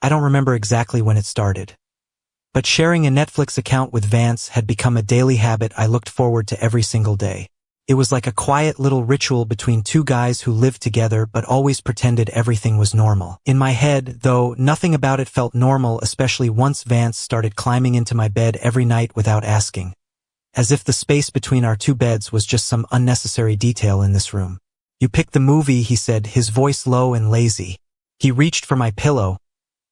I don't remember exactly when it started. But sharing a Netflix account with Vance had become a daily habit I looked forward to every single day. It was like a quiet little ritual between two guys who lived together but always pretended everything was normal. In my head, though, nothing about it felt normal, especially once Vance started climbing into my bed every night without asking. As if the space between our two beds was just some unnecessary detail in this room. "You picked the movie," he said, his voice low and lazy. He reached for my pillow,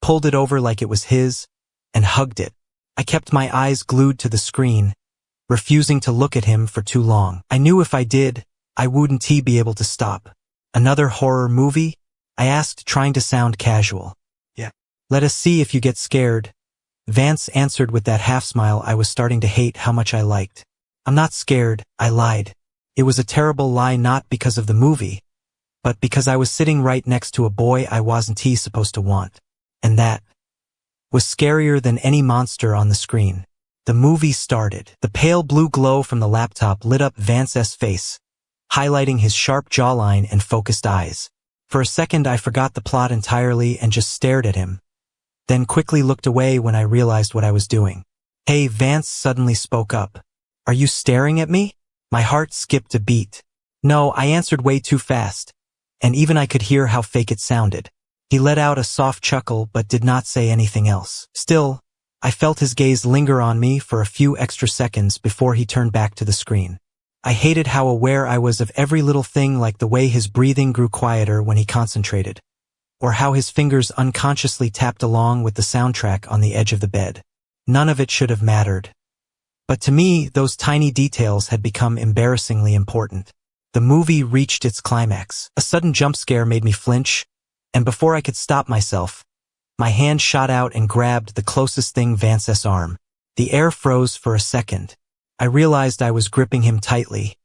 pulled it over like it was his, and hugged it. I kept my eyes glued to the screen, refusing to look at him for too long. I knew if I did, I wouldn't be able to stop. "Another horror movie?" I asked, trying to sound casual. "Yeah. Let us see if you get scared." Vance answered with that half-smile I was starting to hate how much I liked. "I'm not scared," I lied. It was a terrible lie, not because of the movie, but because I was sitting right next to a boy I wasn't supposed to want. And that was scarier than any monster on the screen. The movie started. The pale blue glow from the laptop lit up Vance's face, highlighting his sharp jawline and focused eyes. For a second I forgot the plot entirely and just stared at him, then quickly looked away when I realized what I was doing. "Hey," Vance suddenly spoke up. "Are you staring at me?" My heart skipped a beat. "No," I answered way too fast, and even I could hear how fake it sounded. He let out a soft chuckle but did not say anything else. Still, I felt his gaze linger on me for a few extra seconds before he turned back to the screen. I hated how aware I was of every little thing, like the way his breathing grew quieter when he concentrated, or how his fingers unconsciously tapped along with the soundtrack on the edge of the bed. None of it should have mattered. But to me, those tiny details had become embarrassingly important. The movie reached its climax. A sudden jump scare made me flinch, and before I could stop myself, my hand shot out and grabbed the closest thing, Vance's arm. The air froze for a second. I realized I was gripping him tightly,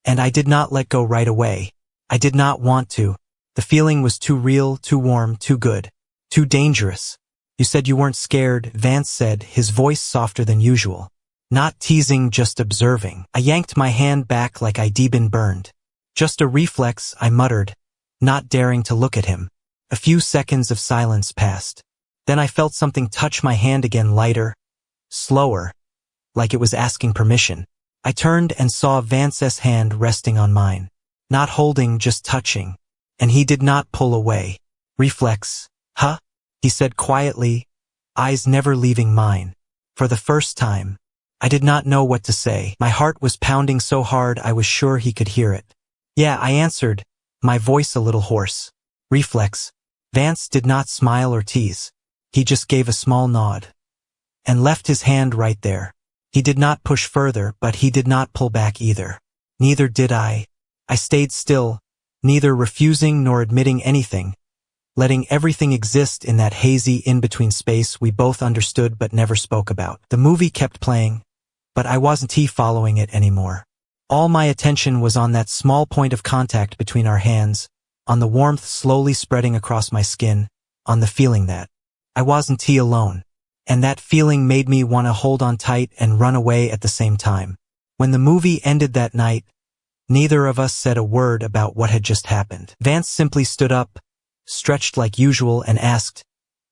and I did not let go right away. I did not want to. The feeling was too real, too warm, too good, too dangerous. "You said you weren't scared," Vance said, his voice softer than usual. Not teasing, just observing. I yanked my hand back like I'd been burned. "Just a reflex," I muttered, not daring to look at him. A few seconds of silence passed. Then I felt something touch my hand again, lighter, slower, like it was asking permission. I turned and saw Vance's hand resting on mine. Not holding, just touching. And he did not pull away. "Reflex, huh?" he said quietly, eyes never leaving mine. For the first time, I did not know what to say. My heart was pounding so hard I was sure he could hear it. "Yeah," I answered, my voice a little hoarse. "Reflex." Vance did not smile or tease. He just gave a small nod and left his hand right there. He did not push further, but he did not pull back either. Neither did I. I stayed still, neither refusing nor admitting anything, letting everything exist in that hazy in-between space we both understood but never spoke about. The movie kept playing, but I wasn't following it anymore. All my attention was on that small point of contact between our hands, on the warmth slowly spreading across my skin, on the feeling that I wasn't alone. And that feeling made me want to hold on tight and run away at the same time. When the movie ended that night, neither of us said a word about what had just happened. Vance simply stood up, stretched like usual, and asked,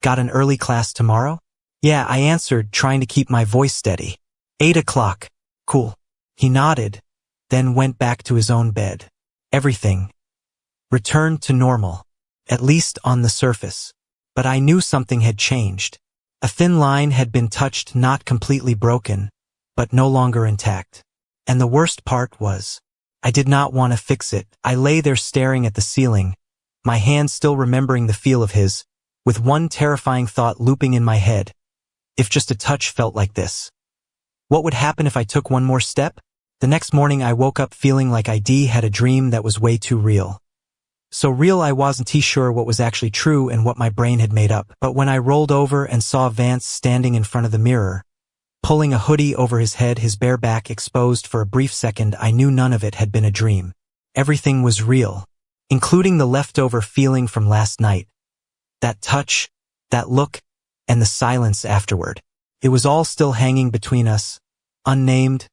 "Got an early class tomorrow?" "Yeah," I answered, trying to keep my voice steady. 8 o'clock. "Cool." He nodded, then went back to his own bed. Everything returned to normal, at least on the surface. But I knew something had changed. A thin line had been touched, not completely broken, but no longer intact. And the worst part was, I did not want to fix it. I lay there staring at the ceiling, my hand still remembering the feel of his, with one terrifying thought looping in my head. If just a touch felt like this, what would happen if I took one more step? The next morning I woke up feeling like I had a dream that was way too real. So real I wasn't sure what was actually true and what my brain had made up. But when I rolled over and saw Vance standing in front of the mirror, pulling a hoodie over his head, his bare back exposed for a brief second, I knew none of it had been a dream. Everything was real, including the leftover feeling from last night. That touch, that look, and the silence afterward. It was all still hanging between us, unnamed,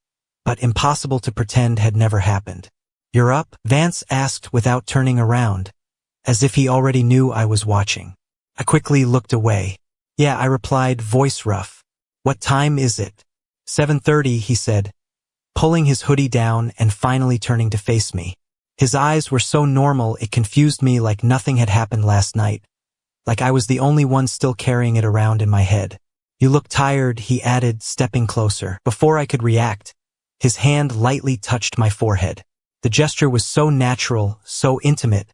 but impossible to pretend had never happened. "You're up?" Vance asked without turning around, as if he already knew I was watching. I quickly looked away. Yeah, I replied, voice rough. What time is it? 7:30, he said, pulling his hoodie down and finally turning to face me. His eyes were so normal it confused me, like nothing had happened last night, like I was the only one still carrying it around in my head. You look tired, he added, stepping closer. Before I could react, his hand lightly touched my forehead. The gesture was so natural, so intimate,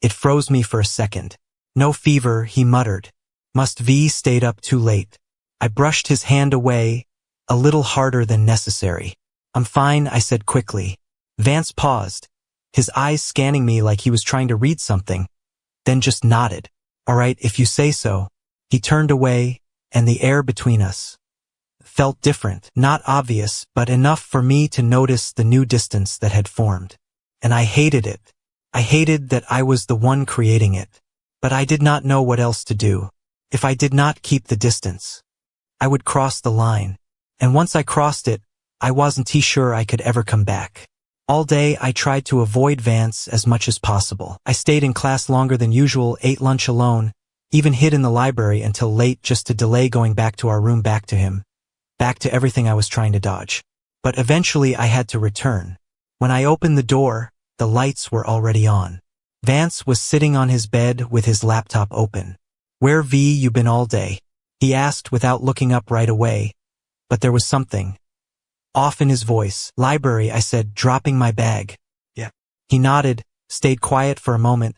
it froze me for a second. No fever, he muttered. Must V stayed up too late. I brushed his hand away, a little harder than necessary. I'm fine, I said quickly. Vance paused, his eyes scanning me like he was trying to read something, then just nodded. All right, if you say so. He turned away, and the air between us felt different, not obvious, but enough for me to notice the new distance that had formed. And I hated it. I hated that I was the one creating it. But I did not know what else to do. If I did not keep the distance, I would cross the line. And once I crossed it, I wasn't sure I could ever come back. All day I tried to avoid Vance as much as possible. I stayed in class longer than usual, ate lunch alone, even hid in the library until late just to delay going back to our room, back to him, back to everything I was trying to dodge. But eventually I had to return. When I opened the door, the lights were already on. Vance was sitting on his bed with his laptop open. Where V you been all day? He asked without looking up right away, but there was something off in his voice. Library, I said, dropping my bag. Yeah. He nodded, stayed quiet for a moment,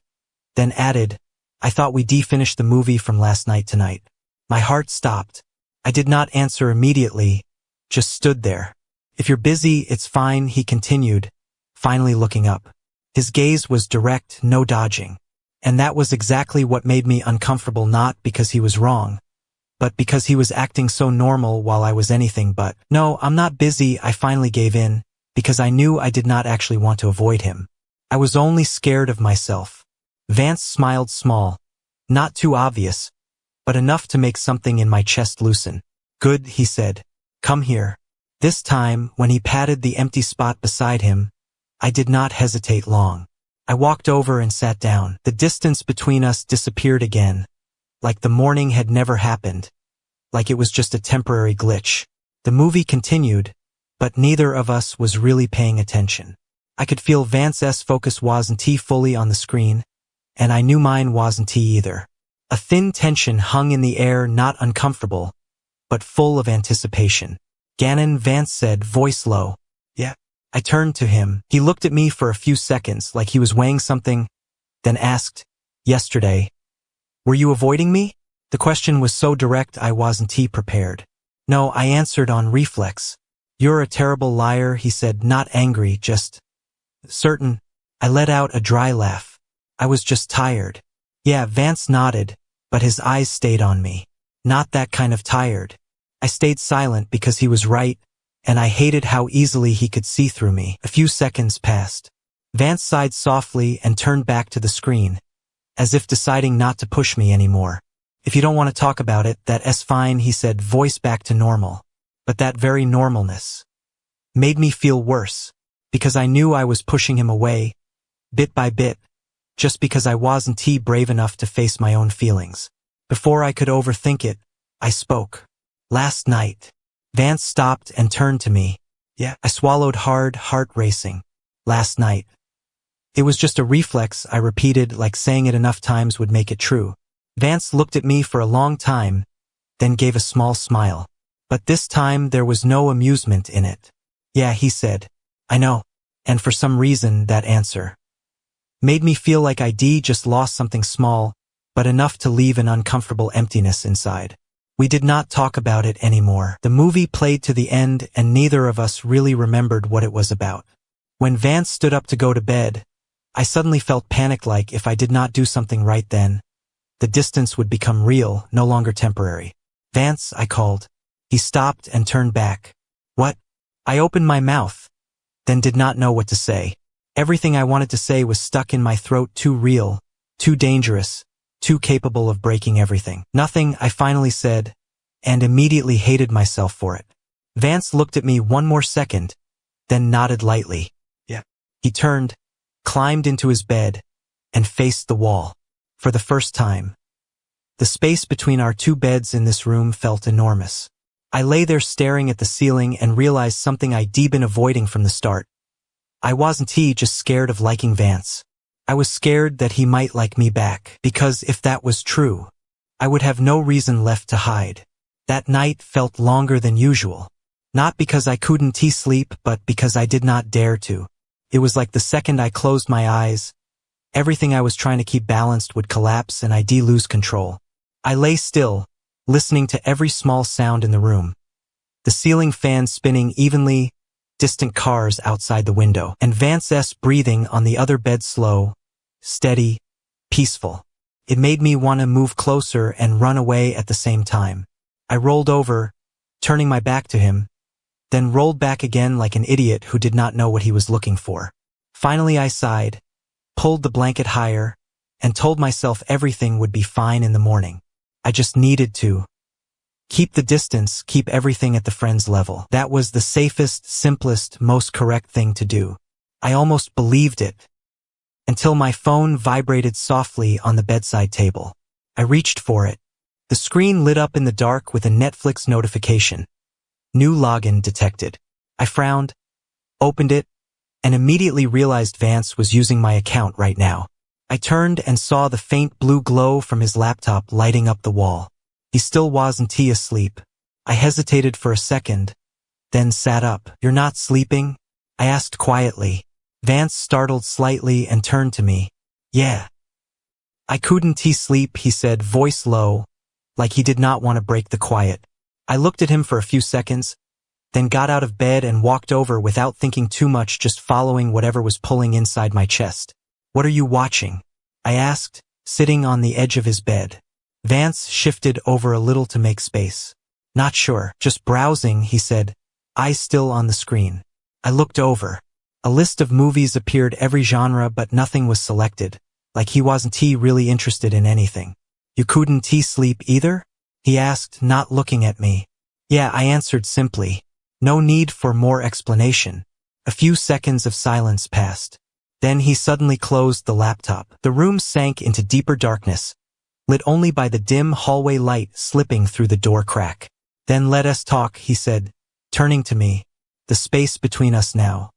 then added, I thought we finished the movie from last night tonight. My heart stopped. I did not answer immediately, just stood there. If you're busy, it's fine, he continued, finally looking up. His gaze was direct, no dodging. And that was exactly what made me uncomfortable, not because he was wrong, but because he was acting so normal while I was anything but. No, I'm not busy, I finally gave in, because I knew I did not actually want to avoid him. I was only scared of myself. Vance smiled small, not too obvious, but enough to make something in my chest loosen. Good, he said. Come here. This time, when he patted the empty spot beside him, I did not hesitate long. I walked over and sat down. The distance between us disappeared again, like the morning had never happened, like it was just a temporary glitch. The movie continued, but neither of us was really paying attention. I could feel Vance's focus wasn't fully on the screen, and I knew mine wasn't either. A thin tension hung in the air, not uncomfortable, but full of anticipation. Gannon, Vance said, voice low. Yeah. I turned to him. He looked at me for a few seconds like he was weighing something, then asked, yesterday, were you avoiding me? The question was so direct I wasn't prepared. No, I answered on reflex. You're a terrible liar, he said, not angry, just certain. I let out a dry laugh. I was just tired. Yeah, Vance nodded, but his eyes stayed on me. Not that kind of tired. I stayed silent because he was right, and I hated how easily he could see through me. A few seconds passed. Vance sighed softly and turned back to the screen, as if deciding not to push me anymore. If you don't want to talk about it, that's fine, he said, voice back to normal. But that very normalness made me feel worse, because I knew I was pushing him away, bit by bit, just because I wasn't brave enough to face my own feelings. Before I could overthink it, I spoke. Last night. Vance stopped and turned to me. Yeah. I swallowed hard, heart racing. Last night. It was just a reflex, I repeated, like saying it enough times would make it true. Vance looked at me for a long time, then gave a small smile. But this time there was no amusement in it. Yeah, he said. I know. And for some reason, that answer made me feel like I'd just lost something small, but enough to leave an uncomfortable emptiness inside. We did not talk about it anymore. The movie played to the end, and neither of us really remembered what it was about. When Vance stood up to go to bed, I suddenly felt panicked, like if I did not do something right then, the distance would become real, no longer temporary. Vance, I called. He stopped and turned back. What? I opened my mouth, then did not know what to say. Everything I wanted to say was stuck in my throat, too real, too dangerous, too capable of breaking everything. Nothing, I finally said, and immediately hated myself for it. Vance looked at me one more second, then nodded lightly. Yeah. He turned, climbed into his bed, and faced the wall. For the first time, The space between our two beds in this room felt enormous. I lay there staring at the ceiling and realized something I'd been avoiding from the start. I wasn't just scared of liking Vance. I was scared that he might like me back, because if that was true, I would have no reason left to hide. That night felt longer than usual. Not because I couldn't sleep, but because I did not dare to. It was like the second I closed my eyes, everything I was trying to keep balanced would collapse and I'd lose control. I lay still, listening to every small sound in the room. The ceiling fan spinning evenly, distant cars outside the window, and Vance's breathing on the other bed slow, steady, peaceful. It made me want to move closer and run away at the same time. I rolled over, turning my back to him, then rolled back again like an idiot who did not know what he was looking for. Finally I sighed, pulled the blanket higher, and told myself everything would be fine in the morning. I just needed to keep the distance, keep everything at the friend's level. That was the safest, simplest, most correct thing to do. I almost believed it, until my phone vibrated softly on the bedside table. I reached for it. The screen lit up in the dark with a Netflix notification. New login detected. I frowned, opened it, and immediately realized Vance was using my account right now. I turned and saw the faint blue glow from his laptop lighting up the wall. He still wasn't asleep. I hesitated for a second, then sat up. "You're not sleeping?" I asked quietly. Vance startled slightly and turned to me. "Yeah." "I couldn't sleep," he said, voice low, like he did not want to break the quiet. I looked at him for a few seconds, then got out of bed and walked over without thinking too much, just following whatever was pulling inside my chest. "What are you watching?" I asked, sitting on the edge of his bed. Vance shifted over a little to make space. "Not sure, just browsing," he said, eyes still on the screen. I looked over. A list of movies appeared, every genre, but nothing was selected, like he wasn't really interested in anything. "You couldn't sleep either?" he asked, not looking at me. "Yeah," I answered simply. No need for more explanation. A few seconds of silence passed. Then he suddenly closed the laptop. The room sank into deeper darkness, lit only by the dim hallway light slipping through the door crack. "Then let us talk," he said, turning to me. The space between us now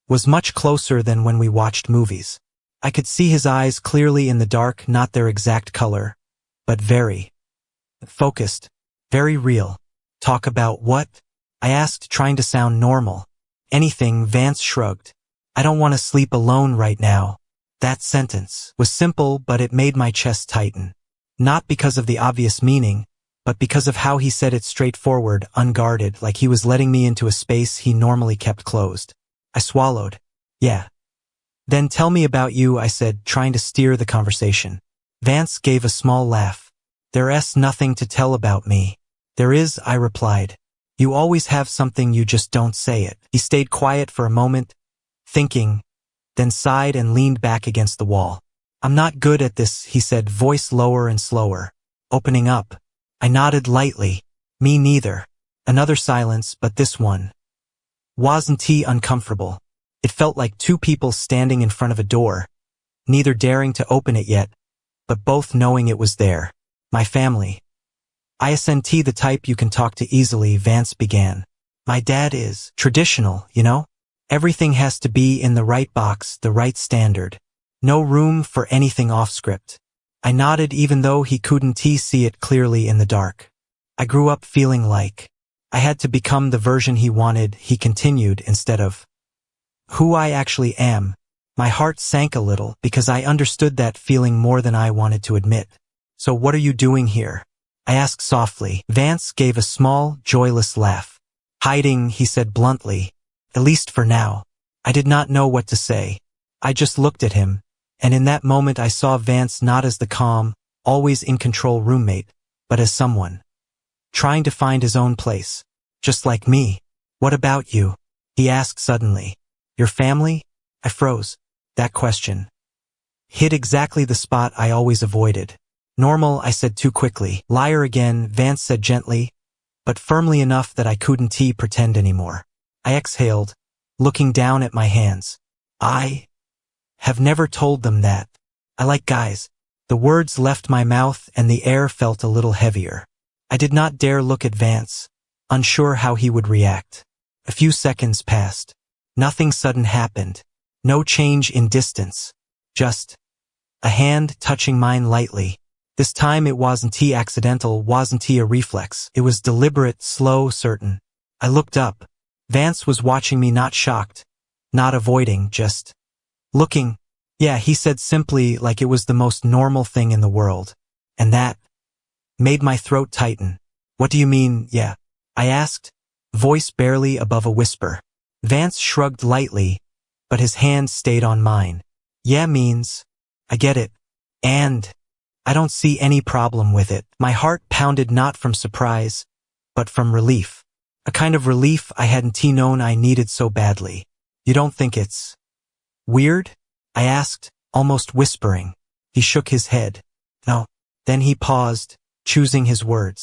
was much closer than when we watched movies. I could see his eyes clearly in the dark, not their exact color, but very focused, very real. "Talk about what?" I asked, trying to sound normal. "Anything," Vance shrugged. "I don't want to sleep alone right now." That sentence was simple, but it made my chest tighten. Not because of the obvious meaning, but because of how he said it, straightforward, unguarded, like he was letting me into a space he normally kept closed. I swallowed. "Yeah." "Then tell me about you," I said, trying to steer the conversation. Vance gave a small laugh. "There's nothing to tell about me." "There is," I replied. "You always have something, you just don't say it." He stayed quiet for a moment, thinking, then sighed and leaned back against the wall. "I'm not good at this," he said, voice lower and slower. "Opening up." I nodded lightly. "Me neither." Another silence, but this one wasn't uncomfortable. It felt like two people standing in front of a door, neither daring to open it yet, but both knowing it was there. "My family. Isn't the type you can talk to easily," Vance began. "My dad is traditional, you know? Everything has to be in the right box, the right standard. No room for anything off script." I nodded, even though he couldn't see it clearly in the dark. "I grew up feeling like I had to become the version he wanted," he continued, "instead of who I actually am." My heart sank a little, because I understood that feeling more than I wanted to admit. "So what are you doing here?" I asked softly. Vance gave a small, joyless laugh. "Hiding," he said bluntly. "At least for now." I did not know what to say. I just looked at him, and in that moment I saw Vance not as the calm, always in control roommate, but as someone trying to find his own place. "Just like me." "What about you?" he asked suddenly. "Your family?" I froze. That question hit exactly the spot I always avoided. "Normal," I said too quickly. "Liar again," Vance said gently, but firmly enough that I couldn't pretend anymore. I exhaled, looking down at my hands. "I have never told them that. I like guys." The words left my mouth and the air felt a little heavier. I did not dare look at Vance, unsure how he would react. A few seconds passed. Nothing sudden happened. No change in distance. Just a hand touching mine lightly. This time it wasn't accidental, wasn't a reflex. It was deliberate, slow, certain. I looked up. Vance was watching me, not shocked, not avoiding, just looking. Yeah, he said simply, like it was the most normal thing in the world. And that made my throat tighten. What do you mean, yeah? I asked, voice barely above a whisper. Vance shrugged lightly, but his hand stayed on mine. Yeah means, I get it. And I don't see any problem with it. My heart pounded not from surprise, but from relief. A kind of relief I hadn't known I needed so badly. You don't think it's weird? I asked, almost whispering. He shook his head. No. Then he paused, choosing his words.